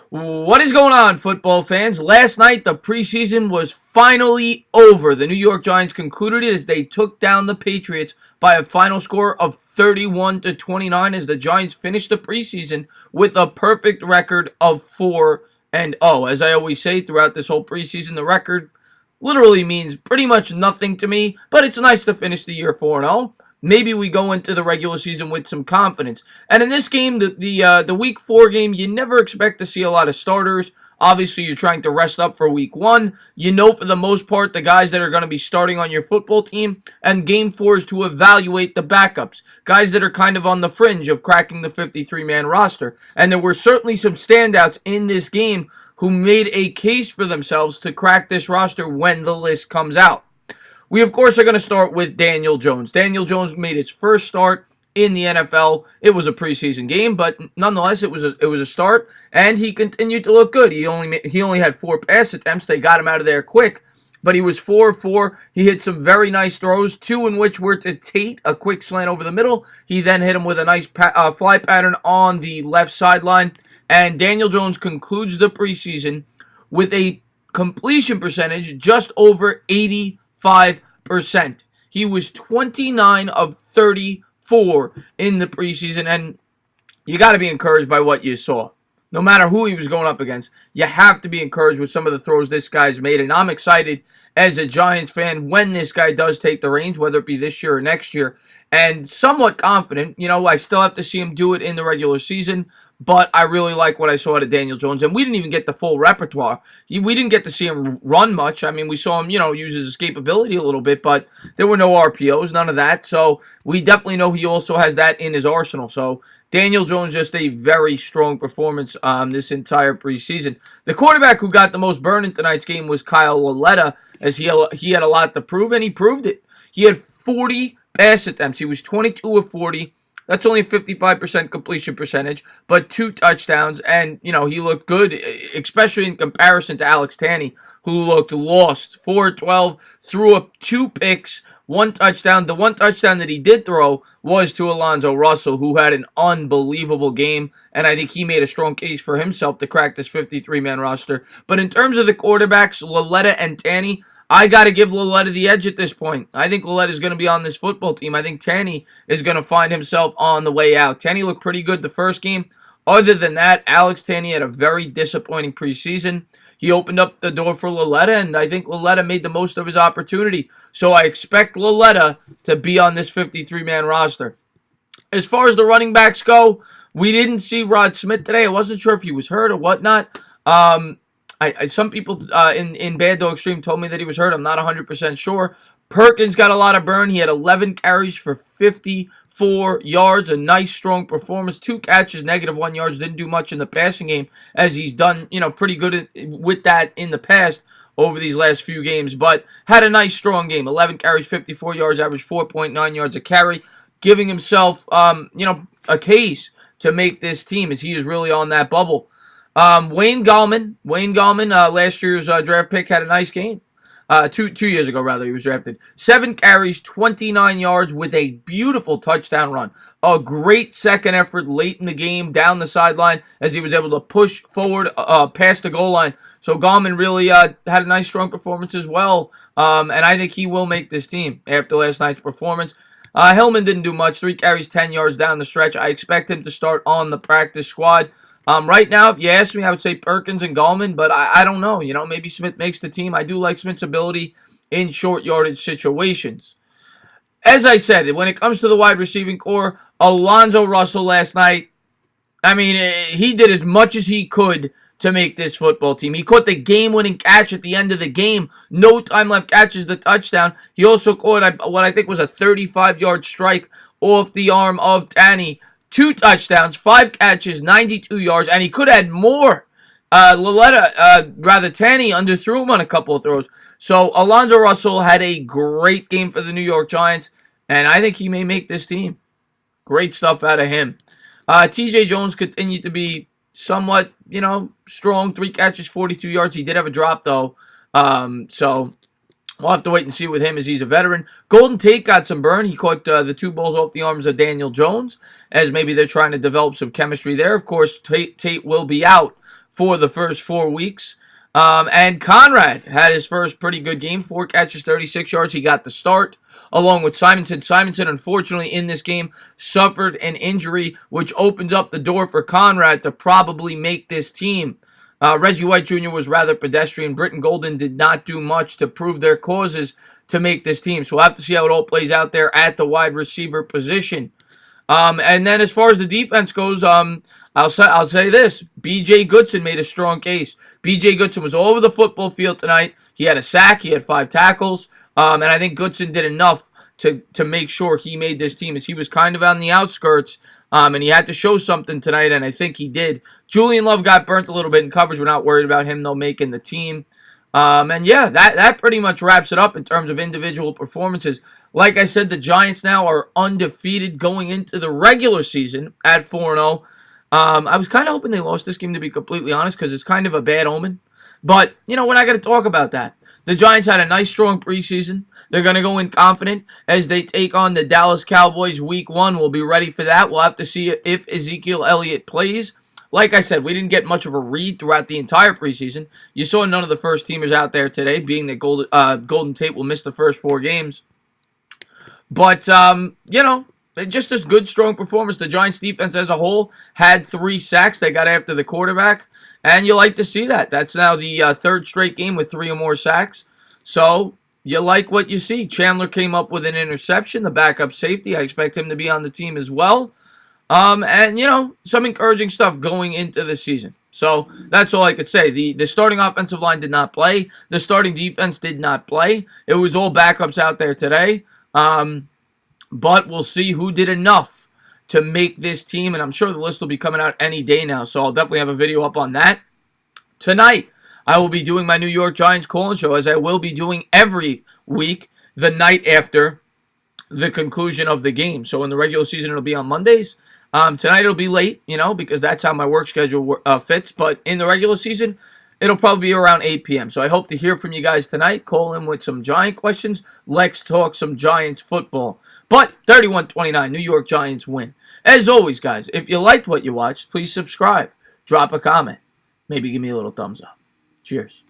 What is going on, football fans? Last night, the preseason was finally over. The New York Giants concluded it as they took down the Patriots by a final score of 31-29 as the Giants finished the preseason with a perfect record of 4-0. As I always say throughout this whole preseason, the record literally means pretty much nothing to me, but it's nice to finish the year 4-0. Maybe we go into the regular season with some confidence. And in this game, the Week 4 game, you never expect to see a lot of starters. Obviously, you're trying to rest up for Week 1. You know, for the most part, the guys that are going to be starting on your football team. And Game 4 is to evaluate the backups. Guys that are kind of on the fringe of cracking the 53-man roster. And there were certainly some standouts in this game who made a case for themselves to crack this roster when the list comes out. We, of course, are going to start with Daniel Jones. Daniel Jones made his first start in the NFL. It was a preseason game, but nonetheless, it was a start, and he continued to look good. He only had 4 pass attempts. They got him out of there quick, but he was 4-4. He hit some very nice throws, 2 in which were to Tate, a quick slant over the middle. He then hit him with a nice fly pattern on the left sideline, and Daniel Jones concludes the preseason with a completion percentage just over 85%. He was 29 of 34 in the preseason, and you got to be encouraged by what you saw. No matter who he was going up against, you have to be encouraged with some of the throws this guy's made, and I'm excited as a Giants fan when this guy does take the reins, whether it be this year or next year, and somewhat confident. You know, I still have to see him do it in the regular season, but I really like what I saw out of Daniel Jones, and we didn't even get the full repertoire. We didn't get to see him run much. I mean, we saw him, use his escapability a little bit, but there were no RPOs, none of that, so we definitely know he also has that in his arsenal. So Daniel Jones, just a very strong performance this entire preseason. The quarterback who got the most burn in tonight's game was Kyle Lauletta, as he had a lot to prove, and he proved it. He had 40 pass attempts. He was 22 of 40. That's only a 55% completion percentage, but 2 touchdowns, and, he looked good, especially in comparison to Alex Tanney, who looked lost. 4-12, threw up 2 picks, 1 touchdown. The 1 touchdown that he did throw was to Alonzo Russell, who had an unbelievable game, and I think he made a strong case for himself to crack this 53-man roster. But in terms of the quarterbacks, Lauletta and Tanney, I got to give Lauletta the edge at this point. I think Lauletta is going to be on this football team. I think Tanney is going to find himself on the way out. Tanney looked pretty good the first game. Other than that, Alex Tanney had a very disappointing preseason. He opened up the door for Lauletta, and I think Lauletta made the most of his opportunity. So I expect Lauletta to be on this 53-man roster. As far as the running backs go, we didn't see Rod Smith today. I wasn't sure if he was hurt or whatnot. Some people in Bad Dog Stream told me that he was hurt. I'm not 100% sure. Perkins got a lot of burn. He had 11 carries for 54 yards. A nice, strong performance. 2 catches, -1 yards. Didn't do much in the passing game, as he's done, pretty good with that in the past over these last few games. But had a nice, strong game. 11 carries, 54 yards, averaged 4.9 yards a carry, giving himself, a case to make this team, as he is really on that bubble. Wayne Gallman, last year's draft pick, had a nice game. 2 years ago, rather, he was drafted. 7 carries, 29 yards with a beautiful touchdown run. A great second effort late in the game down the sideline as he was able to push forward past the goal line. So Gallman really had a nice, strong performance as well. And I think he will make this team after last night's performance. Hillman didn't do much. 3 carries, 10 yards down the stretch. I expect him to start on the practice squad. Right now, if you ask me, I would say Perkins and Gallman, but I don't know. Maybe Smith makes the team. I do like Smith's ability in short yardage situations. As I said, when it comes to the wide receiving core, Alonzo Russell last night, he did as much as he could to make this football team. He caught the game-winning catch at the end of the game. No time left, catches the touchdown. He also caught what I think was a 35-yard strike off the arm of Tanney. 2 touchdowns, 5 catches, 92 yards, and he could add more. Tanney underthrew him on a couple of throws. So Alonzo Russell had a great game for the New York Giants, and I think he may make this team. Great stuff out of him. TJ Jones continued to be somewhat, strong. 3 catches, 42 yards. He did have a drop, though. So we'll have to wait and see with him as he's a veteran. Golden Tate got some burn. He caught the 2 balls off the arms of Daniel Jones, as maybe they're trying to develop some chemistry there. Of course, Tate will be out for the first 4 weeks. And Conrad had his first pretty good game. 4 catches, 36 yards. He got the start along with Simonson. Simonson, unfortunately, in this game, suffered an injury, which opens up the door for Conrad to probably make this team. Reggie White Jr. was rather pedestrian. Britton Golden did not do much to prove their causes to make this team. So we'll have to see how it all plays out there at the wide receiver position. And then as far as the defense goes, I'll say this. B.J. Goodson made a strong case. B.J. Goodson was all over the football field tonight. He had a sack. He had 5 tackles. And I think Goodson did enough to make sure he made this team, as he was kind of on the outskirts. And he had to show something tonight, and I think he did. Julian Love got burnt a little bit in coverage. We're not worried about him, though, making the team. And yeah, that pretty much wraps it up in terms of individual performances. Like I said, the Giants now are undefeated going into the regular season at 4-0. I was kind of hoping they lost this game, to be completely honest, because it's kind of a bad omen. But, we're not going to talk about that. The Giants had a nice, strong preseason. They're going to go in confident as they take on the Dallas Cowboys week 1. We'll be ready for that. We'll have to see if Ezekiel Elliott plays. Like I said, we didn't get much of a read throughout the entire preseason. You saw none of the first teamers out there today, being that Golden Tate will miss the first 4 games. But, just a good, strong performance. The Giants defense as a whole had 3 sacks. They got after the quarterback, and you like to see that. That's now the 3rd straight game with 3 or more sacks. So you like what you see. Chandler came up with an interception, the backup safety. I expect him to be on the team as well. And, some encouraging stuff going into the season. So that's all I could say. The starting offensive line did not play. The starting defense did not play. It was all backups out there today. But we'll see who did enough to make this team. And I'm sure the list will be coming out any day now. So I'll definitely have a video up on that. Tonight, I will be doing my New York Giants call-in show, as I will be doing every week the night after the conclusion of the game. So in the regular season, it'll be on Mondays. Tonight it'll be late, because that's how my work schedule fits. But in the regular season, it'll probably be around 8 p.m. So I hope to hear from you guys tonight. Call in with some Giant questions. Let's talk some Giants football. But 31-29, New York Giants win. As always, guys, if you liked what you watched, please subscribe. Drop a comment. Maybe give me a little thumbs up. Cheers.